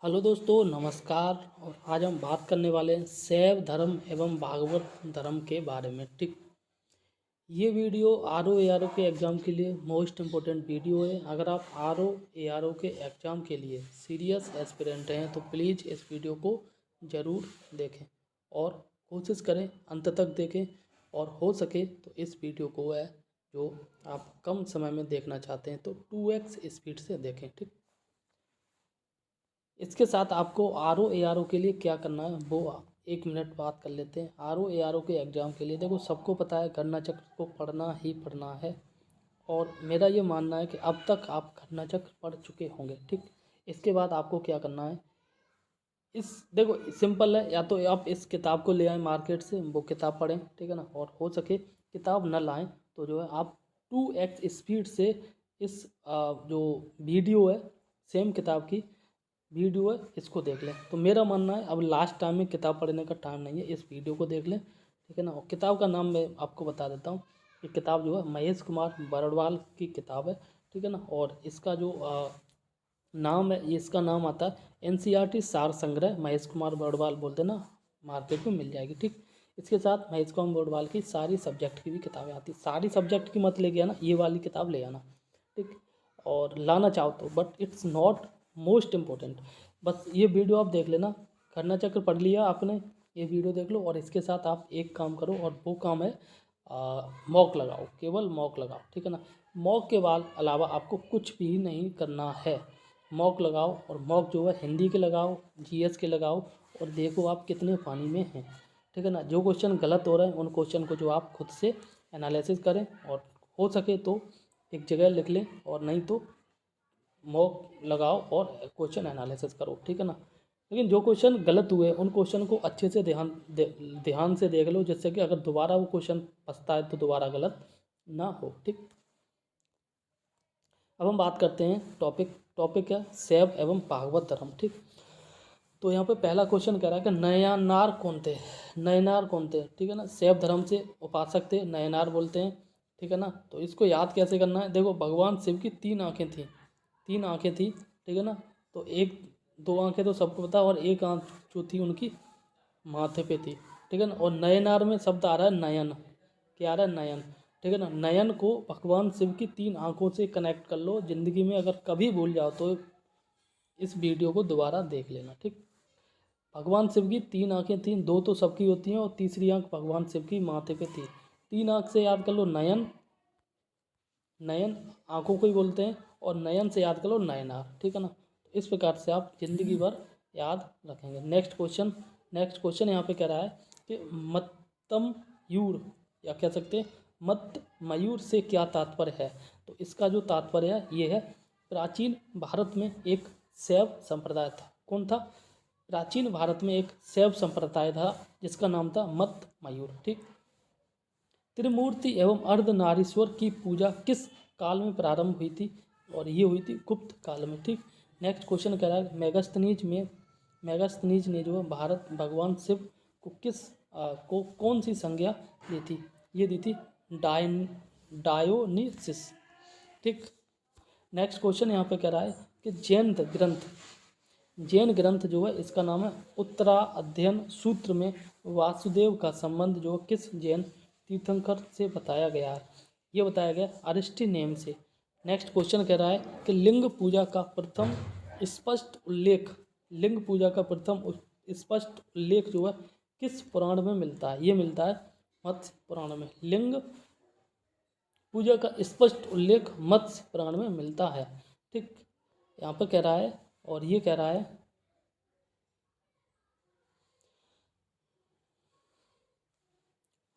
Hello दोस्तों, नमस्कार। और आज हम बात करने वाले हैं शैव धर्म एवं भागवत धर्म के बारे में। ठीक, ये वीडियो आर ओ के एग्ज़ाम के लिए मोस्ट इम्पोर्टेंट वीडियो है। अगर आप आर ओ के एग्ज़ाम के लिए सीरियस एस्पिरेंट हैं तो प्लीज़ इस वीडियो को ज़रूर देखें और कोशिश करें अंत तक देखें, और हो सके तो इस वीडियो को है जो आप कम समय में देखना चाहते हैं तो 2x स्पीड से देखें। ठीक, इसके साथ आपको आर ओ के लिए क्या करना है वो एक मिनट बात कर लेते हैं। आर ओ के एग्ज़ाम के लिए देखो, सबको पता है गणना चक्र को पढ़ना ही पढ़ना है, और मेरा ये मानना है कि अब तक आप गणना चक्र पढ़ चुके होंगे। ठीक, इसके बाद आपको क्या करना है, इस देखो सिंपल है, या तो आप इस किताब को ले आएँ मार्केट से, वो किताब पढ़ें, ठीक है ना। और हो सके किताब न लाएं तो जो है आप 2x स्पीड से इस जो वीडियो है, सेम किताब की वीडियो है, इसको देख लें। तो मेरा मानना है अब लास्ट टाइम में किताब पढ़ने का टाइम नहीं है, इस वीडियो को देख लें, ठीक है ना। और किताब का नाम मैं आपको बता देता हूँ। ये किताब जो है महेश कुमार बरड़वाल की किताब है, ठीक है ना। और इसका जो नाम है, ये इसका नाम आता है NCERT सार संग्रह, महेश कुमार बरड़वाल बोलते ना, मार्केट में मिल जाएगी। ठीक, इसके साथ महेश कुमार बरड़वाल की सारी सब्जेक्ट की भी किताबें आती, सारी सब्जेक्ट की मत लेके आना, ये वाली किताब ले आना। ठीक, और लाना चाहो तो, but it's not most important. बस ये वीडियो आप देख लेना, गणना चक्र पढ़ लिया आपने, ये वीडियो देख लो, और इसके साथ आप एक काम करो, और वो काम है मॉक लगाओ, केवल मॉक लगाओ, ठीक है ना। मॉक के बाद अलावा आपको कुछ भी नहीं करना है। मॉक लगाओ, और मॉक जो है हिंदी के लगाओ, GS के लगाओ, और देखो आप कितने पानी में हैं, ठीक है ना। जो क्वेश्चन गलत हो रहे हैं उन क्वेश्चन को जो आप खुद से एनालिसिस करें, और हो सके तो एक जगह लिख लें, और नहीं तो मॉक लगाओ और क्वेश्चन एनालिसिस करो, ठीक है ना। लेकिन जो क्वेश्चन गलत हुए उन क्वेश्चन को अच्छे से ध्यान से देख लो, जिससे कि अगर दोबारा वो क्वेश्चन फंसता है तो दोबारा गलत ना हो। ठीक, अब हम बात करते हैं टॉपिक है शैव एवं भागवत धर्म। ठीक, तो यहाँ पे पहला क्वेश्चन कह रहा है कि नयनार कौन थे। नयनार कौन थे, ठीक है ना। शैव धर्म से उपासक थे, नयनार बोलते हैं, ठीक है ना। तो इसको याद कैसे करना है, देखो भगवान शिव की 3 आँखें थी, 3 आँखें थी, ठीक है ना। तो एक दो आँखें तो सबको पता, और एक आँख जो थी उनकी माथे पे थी, ठीक है ना। और नयनार में शब्द आ रहा है नयन, क्या आ रहा है, नयन, ठीक है ना। नयन को भगवान शिव की 3 आँखों से कनेक्ट कर लो। जिंदगी में अगर कभी भूल जाओ तो इस वीडियो को दोबारा देख लेना। ठीक, भगवान शिव की 3 आँखें थीं, 2 तो सबकी होती हैं, और तीसरी आँख भगवान शिव की माथे पे थी। 3 आँख से याद कर लो नयन, नयन आँखों को ही बोलते हैं, और नयन से याद कर लो नयनार, ठीक है ना। तो इस प्रकार से आप जिंदगी भर याद रखेंगे। नेक्स्ट क्वेश्चन यहाँ पे कह रहा है कि मत्तम यूर, या कह सकते हैं मत मयूर से क्या तात्पर्य है। तो इसका जो तात्पर्य है ये है, प्राचीन भारत में एक शैव संप्रदाय था। कौन था, प्राचीन भारत में एक शैव संप्रदाय था जिसका नाम था मत मयूर। ठीक, त्रिमूर्ति एवं अर्धनारीश्वर की पूजा किस काल में प्रारंभ हुई थी, और ये हुई थी गुप्त काल में। ठीक, नेक्स्ट क्वेश्चन कह रहा है मेगास्थनीज ने जो है भारत भगवान शिव को को कौन सी संज्ञा दी थी, ये दी थी डायोनिसिस। ठीक, नेक्स्ट क्वेश्चन यहाँ पे कह रहा है कि जैन ग्रंथ जो है इसका नाम है उत्तरा अध्ययन सूत्र में वासुदेव का संबंध जो किस जैन तीर्थंकर से बताया गया है, ये बताया गया अरिष्टी नेम से। नेक्स्ट क्वेश्चन कह रहा है कि लिंग पूजा का प्रथम स्पष्ट उल्लेख जो है किस पुराण में मिलता है, ये मिलता है मत्स्य पुराण में। लिंग पूजा का स्पष्ट उल्लेख मत्स्य पुराण में मिलता है। ठीक, यहाँ पर कह रहा है, और ये कह रहा है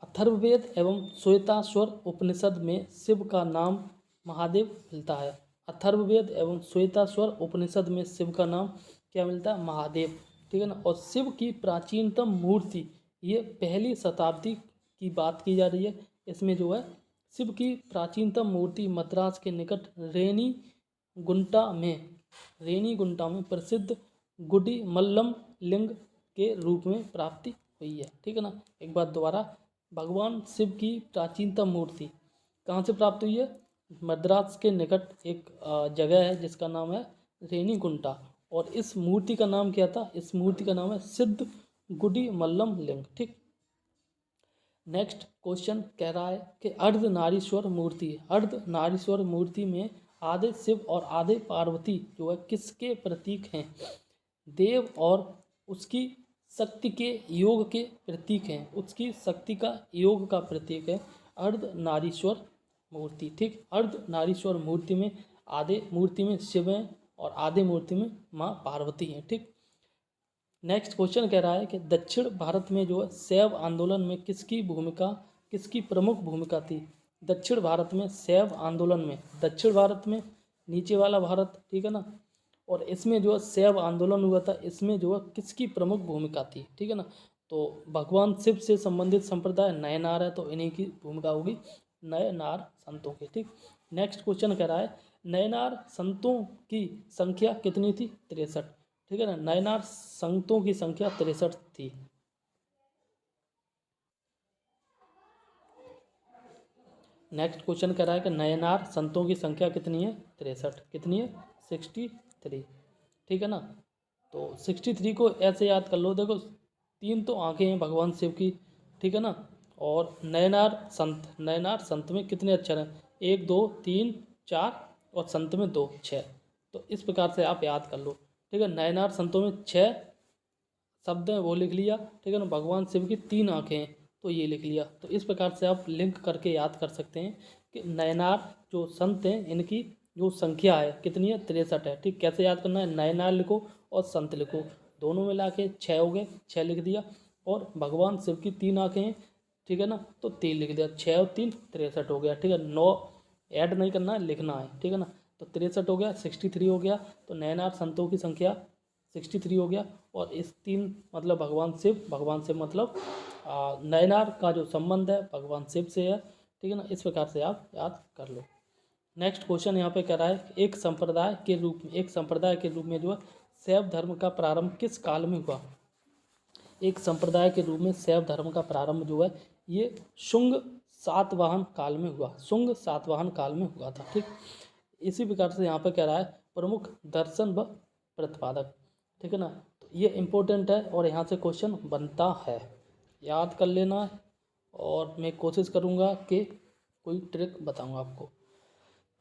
अथर्ववेद एवं श्वेताश्वर उपनिषद में शिव का नाम महादेव मिलता है। अथर्ववेद एवं श्वेताश्वर उपनिषद में शिव का नाम क्या मिलता है, महादेव, ठीक है ना। और शिव की प्राचीनतम मूर्ति, ये 1ली शताब्दी की बात की जा रही है। इसमें जो है शिव की प्राचीनतम मूर्ति मद्रास के निकट रेनीगुंटा में प्रसिद्ध गुडी मल्लम लिंग के रूप में प्राप्ति हुई है, ठीक है ना। एक बात दोबारा, भगवान शिव की प्राचीनतम मूर्ति कहाँ से प्राप्त हुई है, मद्रास के निकट एक जगह है जिसका नाम है रेनीगुंटा, और इस मूर्ति का नाम क्या था? इस मूर्ति का नाम है सिद्ध गुडी मल्लम लिंग। ठीक, नेक्स्ट क्वेश्चन कह रहा है कि अर्धनारीश्वर मूर्ति, अर्धनारीश्वर मूर्ति में आधे शिव और आधे पार्वती जो है किसके प्रतीक हैं? देव और उसकी शक्ति के योग के प्रतीक हैं, उसकी शक्ति का योग का प्रतीक है अर्धनारीश्वर मूर्ति। ठीक, अर्धनारीश्वर मूर्ति में आधे मूर्ति में शिव हैं और आधे मूर्ति में माँ पार्वती हैं। ठीक, नेक्स्ट क्वेश्चन कह रहा है कि दक्षिण भारत में जो है शैव आंदोलन में किसकी प्रमुख भूमिका थी? दक्षिण भारत में शैव आंदोलन में, दक्षिण भारत में नीचे वाला भारत, ठीक है ना, और इसमें जो है शैव आंदोलन हुआ था, इसमें जो है किसकी प्रमुख भूमिका थी? ठीक है ना, तो भगवान शिव से संबंधित संप्रदाय नयनार है, तो इन्हीं की भूमिका होगी नयनार संतों की। ठीक, नेक्स्ट क्वेश्चन कह रहा है नयनार संतों की संख्या कितनी थी? 63। ठीक है ना, नयनार संतों की संख्या 63 थी। नेक्स्ट क्वेश्चन कह रहा है कि नयनार संतों की संख्या कितनी है? 63। कितनी है? 63। ठीक है ना, तो 63 को ऐसे याद कर लो, देखो 3 तो आंखें हैं भगवान शिव की, ठीक है ना, और नयनार संत में कितने अक्षर हैं? 1 2 3 4 और संत में 2 6। तो इस प्रकार से आप याद कर लो। ठीक है, नयनार संतों में 6 शब्द हैं, वो लिख लिया। ठीक है ना, भगवान शिव की 3 आंखें हैं, तो ये लिख लिया। तो इस प्रकार से आप लिंक करके याद कर सकते हैं कि नयनार जो संत हैं इनकी जो संख्या है कितनी है? 63 है। ठीक, कैसे याद करना है? नयनार लिखो और संत लिखो, दोनों मिला के 6 हो गए, 6 लिख दिया, और भगवान शिव की 3 आंखें हैं, ठीक है ना, तो 3 लिख दिया, 6 और 3 63 हो गया। ठीक है, 9 ऐड नहीं करना है, लिखना है। ठीक है ना, तो 63 हो गया, 63 हो गया, तो नयनार संतों की संख्या 63 हो गया। और इस 3 मतलब भगवान शिव मतलब नयनार का जो संबंध है भगवान शिव से है। ठीक है ना, इस प्रकार से आप याद कर लो। नेक्स्ट क्वेश्चन यहाँ पे कह रहा है एक संप्रदाय के रूप में जो है शैव धर्म का प्रारंभ किस काल में हुआ? एक संप्रदाय के रूप में शैव धर्म का प्रारंभ जो है ये शुंग सातवाहन काल में हुआ, शुंग सातवाहन काल में हुआ था। ठीक, इसी प्रकार से यहाँ पे कह रहा है प्रमुख दर्शन व प्रतिपादक। ठीक है ना, तो ये इम्पोर्टेंट है और यहाँ से क्वेश्चन बनता है, याद कर लेना है, और मैं कोशिश करूँगा कि कोई ट्रिक बताऊँगा आपको।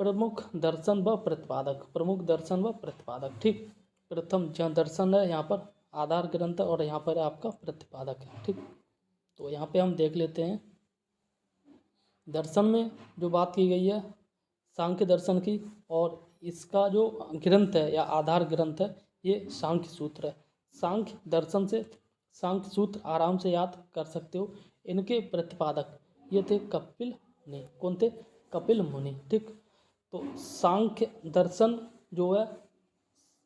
प्रमुख दर्शन व प्रतिपादक, प्रमुख दर्शन व प्रतिपादक। ठीक, प्रथम जहाँ दर्शन है यहाँ पर आधार ग्रंथ और यहाँ पर आपका प्रतिपादक है। ठीक, तो यहाँ पे हम देख लेते हैं दर्शन में जो बात की गई है सांख्य दर्शन की, और इसका जो ग्रंथ है या आधार ग्रंथ है ये सांख्य सूत्र है। सांख्य दर्शन से सांख्य सूत्र आराम से याद कर सकते हो। इनके प्रतिपादक ये थे कपिल मुनि। कौन थे? कपिल मुनि। ठीक, तो सांख्य दर्शन जो है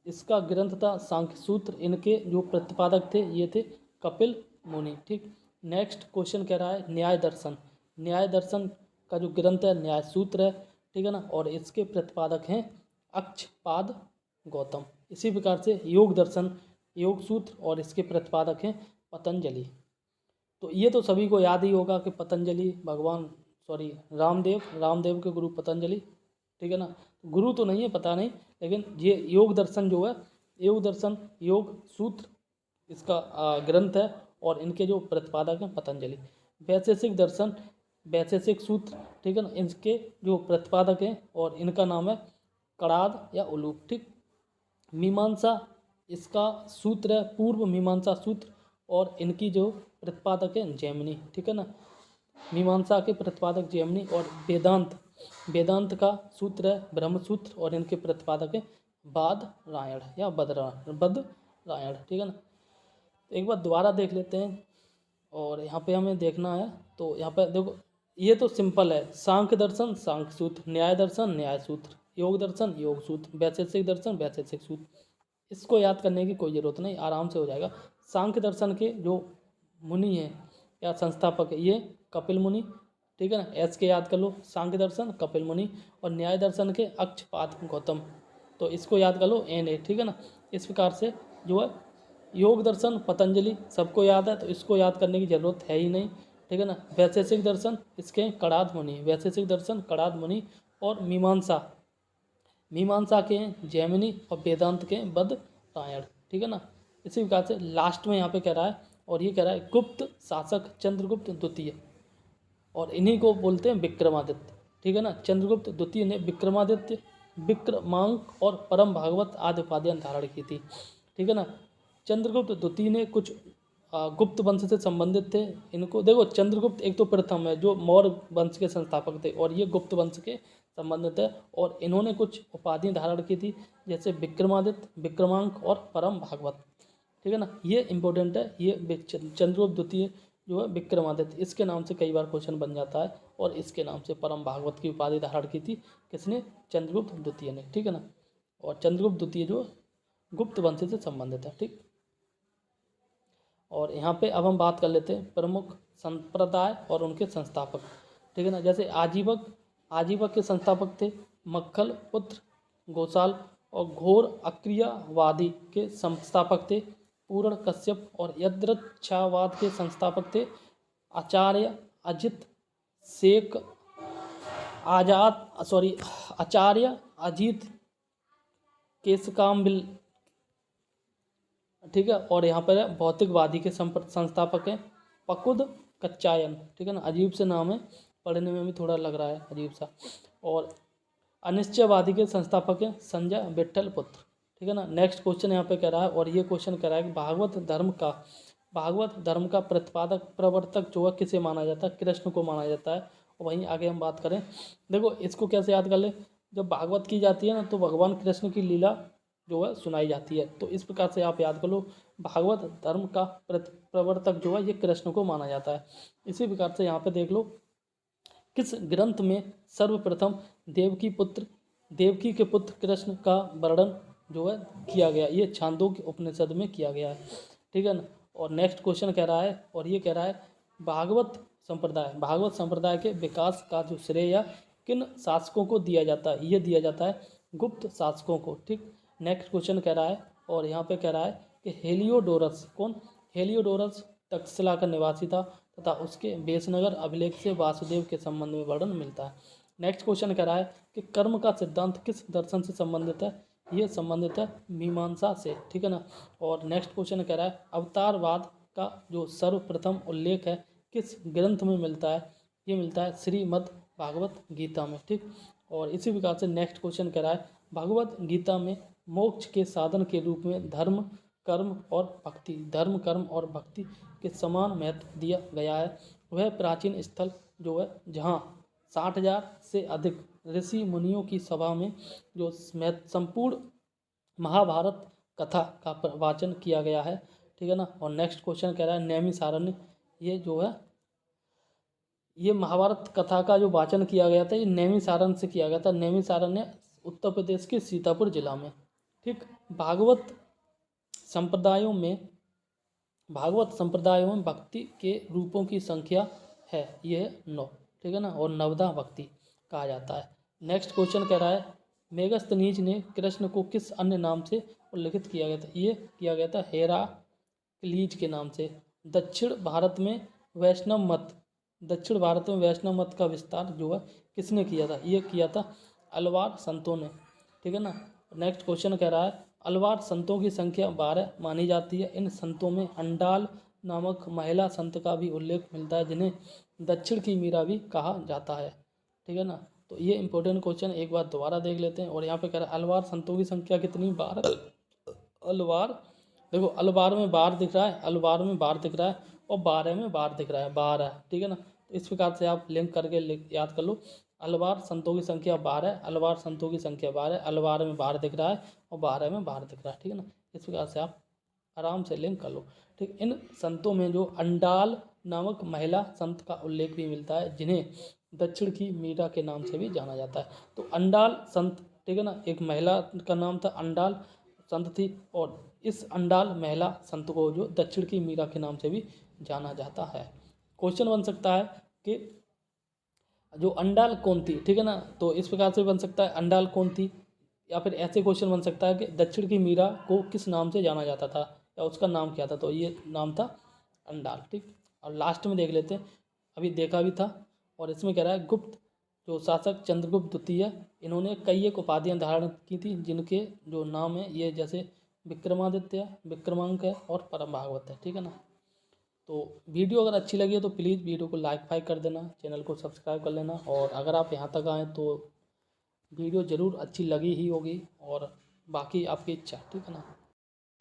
इसका ग्रंथ था सांख्य सूत्र, इनके जो प्रतिपादक थे ये थे कपिल मुनि। ठीक, नेक्स्ट क्वेश्चन कह रहा है न्याय दर्शन। न्याय दर्शन का जो ग्रंथ है न्याय सूत्र है, ठीक है ना, और इसके प्रतिपादक हैं अक्षपाद गौतम। इसी प्रकार से योग दर्शन, योग सूत्र, और इसके प्रतिपादक हैं पतंजलि। तो ये तो सभी को याद ही होगा कि पतंजलि रामदेव के गुरु पतंजलि। ठीक है ना, गुरु तो नहीं है, पता नहीं, लेकिन ये योग दर्शन जो है योग सूत्र इसका ग्रंथ है, और इनके जो प्रतिपादक हैं पतंजलि। वैशेषिक दर्शन, वैशेषिक सूत्र, ठीक है ना, इनके जो प्रतिपादक हैं और इनका नाम है कणाद या उलूप। ठीक, मीमांसा इसका सूत्र है पूर्व मीमांसा सूत्र, और इनकी जो प्रतिपादक है जैमिनी। ठीक है ना, मीमांसा के प्रतिपादक जैमिनी, और वेदांत का सूत्र है ब्रह्म सूत्र, और इनके प्रतिपादक है बादरायण या बदरायण। ठीक है ना, तो एक बार दोबारा देख लेते हैं, और यहाँ पे हमें देखना है। तो यहाँ पे देखो ये तो सिंपल है, सांख्य दर्शन सांख्य सूत्र, न्याय दर्शन न्याय सूत्र, योग दर्शन योग सूत्र, वैशेषिक दर्शन वैशेषिक सूत्र। इसको याद करने की कोई ज़रूरत नहीं, आराम से हो जाएगा। सांख्य दर्शन के जो मुनि हैं या संस्थापक है ये कपिल मुनि। ठीक है ना, एस के याद कर लो, सांख्य दर्शन कपिल मुनि, और न्याय दर्शन के अक्षपाद गौतम, तो इसको याद कर लो एन ए। ठीक है ना, इस प्रकार से जो है योग दर्शन पतंजलि सबको याद है, तो इसको याद करने की ज़रूरत है ही नहीं। ठीक है ना, वैशेषिक दर्शन इसके कणाद मुनि, वैशेषिक दर्शन कणाद मुनि, और मीमांसा के जैमिनी, और वेदांत के उत्तरायण, ठीक है ना। इसी प्रकार से लास्ट में यहाँ पे कह रहा है, और ये कह रहा है गुप्त शासक चंद्रगुप्त द्वितीय, और इन्हीं को बोलते हैं विक्रमादित्य, ठीक है ना। चंद्रगुप्त द्वितीय ने विक्रमादित्य, विक्रमांक और परम भागवत आदि उपाधियां धारण की थी, ठीक है ना। चंद्रगुप्त द्वितीय ने कुछ गुप्त वंश से संबंधित थे। इनको देखो, चंद्रगुप्त एक तो प्रथम है जो मौर्य वंश के संस्थापक थे, और ये गुप्त वंश के संबंधित है, और इन्होंने कुछ उपाधियां धारण की थी, जैसे विक्रमादित्य, विक्रमांक और परम भागवत, ठीक है ना। ये इंपॉर्टेंट है, ये चंद्रगुप्त द्वितीय जो है विक्रमादित्य, इसके नाम से कई बार क्वेश्चन बन जाता है, और इसके नाम से परम भागवत की उपाधि धारण की थी किसने? चंद्रगुप्त द्वितीय ने, ठीक है ना। और चंद्रगुप्त द्वितीय जो गुप्त वंश से संबंधित है, ठीक। और यहाँ पे अब हम बात कर लेते हैं प्रमुख संप्रदाय और उनके संस्थापक, ठीक है ना। जैसे आजीवक के संस्थापक थे मक्खल पुत्र गोसाल, और घोर अक्रियावादी के संस्थापक थे पूर्ण कश्यप, और यदृच्छावाद के संस्थापक थे आचार्य अजित शेख आचार्य अजीत केशकाम्बिल, ठीक है। और यहाँ पर भौतिकवादी के संस्थापक हैं पकुद कच्चायन, ठीक है ना। अजीब से नाम है, पढ़ने में भी थोड़ा लग रहा है अजीब सा। और अनिश्चयवादी के संस्थापक हैं संजय विट्ठल पुत्र, ठीक है ना। नेक्स्ट क्वेश्चन यहाँ पे कह रहा है, और ये क्वेश्चन कह रहा है कि भागवत धर्म का प्रतिपादक प्रवर्तक जो है किसे माना जाता है? कृष्ण को माना जाता है। और वहीं आगे हम बात करें, देखो इसको कैसे याद कर ले, जब भागवत की जाती है ना तो भगवान कृष्ण की लीला जो है सुनाई जाती है, तो इस प्रकार से आप याद कर लो, भागवत धर्म का प्रवर्तक जो है ये कृष्ण को माना जाता है। इसी प्रकार से यहाँ पे देख लो, किस ग्रंथ में सर्वप्रथम देवकी के पुत्र कृष्ण का वर्णन जो है किया गया? ये छांदोग्य उपनिषद में किया गया है, ठीक है ना। और नेक्स्ट क्वेश्चन कह रहा है, और ये कह रहा है भागवत संप्रदाय के विकास का जो श्रेय किन शासकों को दिया जाता है? ये दिया जाता है गुप्त शासकों को, ठीक। नेक्स्ट क्वेश्चन कह रहा है, और यहाँ पे कह रहा है कि हेलियोडोरस तक्षशिला का निवासी था तथा उसके बेसनगर अभिलेख से वासुदेव के संबंध में वर्णन मिलता है। नेक्स्ट क्वेश्चन कह रहा है कि कर्म का सिद्धांत किस दर्शन से संबंधित है? ये संबंधित है मीमांसा से, ठीक है ना। और नेक्स्ट क्वेश्चन कह रहा है अवतारवाद का जो सर्वप्रथम उल्लेख है किस ग्रंथ में मिलता है? ये मिलता है श्रीमद् भागवत गीता में, ठीक। और इसी प्रकार से नेक्स्ट क्वेश्चन कह रहा है भगवत गीता में मोक्ष के साधन के रूप में धर्म कर्म और भक्ति के समान महत्व दिया गया है। वह प्राचीन स्थल जो है जहाँ 60,000 से अधिक ऋषि मुनियों की सभा में जो संपूर्ण महाभारत कथा का वाचन किया गया है, ठीक है ना। और नेक्स्ट क्वेश्चन कह रहा है नैमिषारण्य, ये जो है ये महाभारत कथा का जो वाचन किया गया था ये नैमिषारण्य से किया गया था। नैमिषारण्य उत्तर प्रदेश के सीतापुर जिला में, ठीक। भागवत संप्रदायों में भक्ति के रूपों की संख्या है ये 9, ठीक है ना। और नवदा भक्ति कहा जाता है। नेक्स्ट क्वेश्चन कह रहा है मेगस्थनीज ने कृष्ण को किस अन्य नाम से उल्लेखित किया गया था? ये किया गया था हेराक्लीज के नाम से। दक्षिण भारत में वैष्णव मत का विस्तार जो है किसने किया था? ये किया था अलवार संतों ने, ठीक है ना। नेक्स्ट क्वेश्चन कह रहा है अलवार संतों की संख्या 12 मानी जाती है। इन संतों में अंडाल नामक महिला संत का भी उल्लेख मिलता है जिन्हें दक्षिण की मीरा भी कहा जाता है, ठीक है ना। तो ये इंपॉर्टेंट क्वेश्चन एक बार दोबारा देख लेते हैं। और यहाँ पे कह रहा है अलवार संतों की संख्या कितनी? 12। अलवार देखो, अलवार में 12 दिख रहा है, अलवार में 12 दिख रहा है, और 12 में 12 दिख रहा है, 12, ठीक है ना। तो इस प्रकार से आप लिंक करके याद कर लो, अलवार संतों की संख्या 12, अलवार संतों की संख्या 12, अलवार में 12 दिख रहा है और 12 में 12 दिख रहा है, ठीक है ना। इस प्रकार से आप आराम से लिंक कर लो, ठीक। इन संतों में जो अंडाल नामक महिला संत का उल्लेख भी मिलता है जिन्हें दक्षिण की मीरा के नाम से भी जाना जाता है। तो अंडाल संत, ठीक है ना, एक महिला का नाम था, अंडाल संत थी, और इस अंडाल महिला संत को जो दक्षिण की मीरा के नाम से भी जाना जाता है। क्वेश्चन बन सकता है कि जो अंडाल कौन थी, ठीक है ना। तो इस प्रकार से बन सकता है अंडाल कौन थी, या फिर ऐसे क्वेश्चन बन सकता है कि दक्षिण की मीरा को किस नाम से जाना जाता था या उसका नाम क्या था? तो ये नाम था अंडाल, ठीक। और लास्ट में देख लेते हैं, अभी देखा भी था, और इसमें कह रहा है गुप्त जो शासक चंद्रगुप्त द्वितीय, इन्होंने कई एक उपाधियां धारण की थी जिनके जो नाम है ये जैसे विक्रमादित्य, विक्रमांक है और परम भागवत है, ठीक है ना। तो वीडियो अगर अच्छी लगी है तो प्लीज़ वीडियो को लाइक फाइक कर देना, चैनल को सब्सक्राइब कर लेना, और अगर आप यहाँ तक आएँ तो वीडियो ज़रूर अच्छी लगी ही होगी, और बाकी आपकी इच्छा, ठीक है ना।